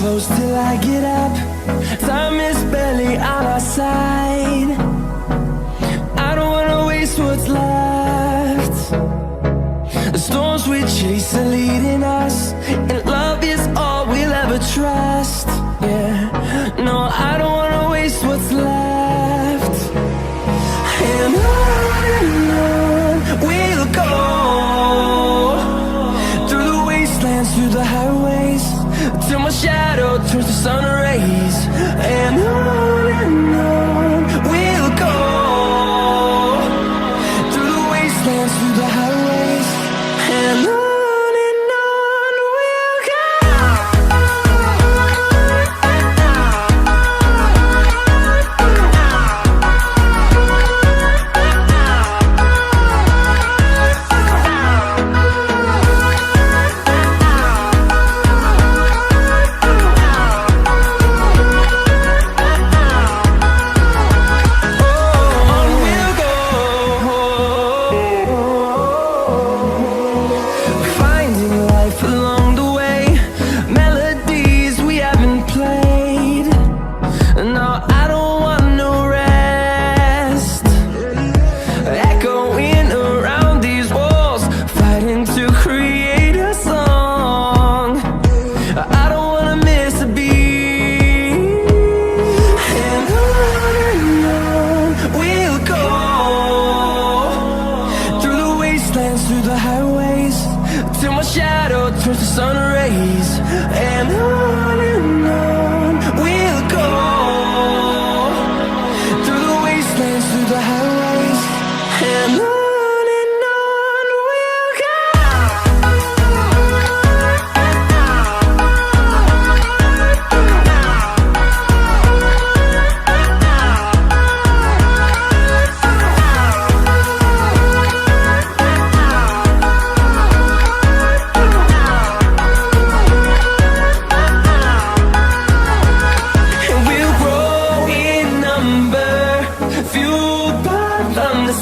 close till I get up. Time is barely on our side. I don't wanna waste what's left. The storms we chase are leading us, and love is all we'll ever trust. Yeah, no, I don't wanna waste what's left. And on we'll go, through the wastelands, through the highways, till my shadow turns to sun rays. And on we'll go, through the wastelands, through the highways, and on we'll go. Through the highways, till my shadow turns to sun rays. And on we'll go, through the wastelands, through the highways, and on we'll go.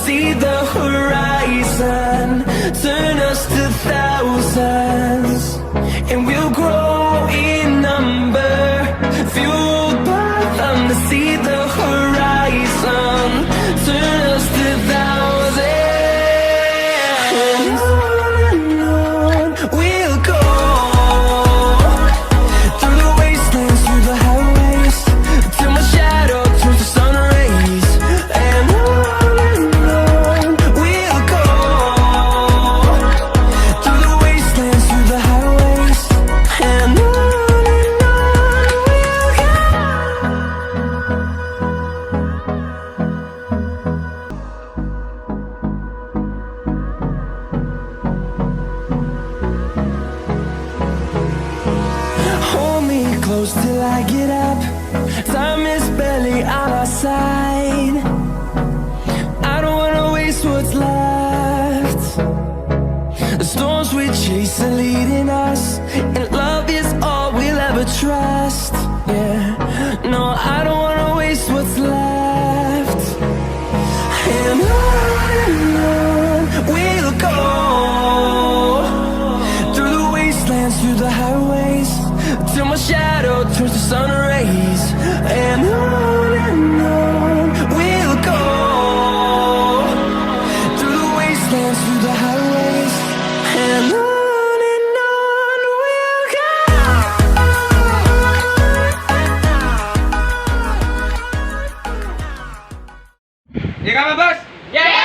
See the horizon turn us to thousands, and we'll grow in number, fueled by them to see the horizon turn us to thousands. And on we'll go, through the wastelands, through the highways, till my shadow turns to sun rays. And close till I get up. Time is barely on our side. I don't wanna waste what's left. The storms we chase are leading us, and love is all we'll ever trust. Yeah, no, I don't wanna waste what's left. And on we'll go, through the wastelands, through the highways, till my shadow turns to sun rays. And on we'll go, through the wastelands, through the highways, and on we'll go. Ikamabes! Yeah!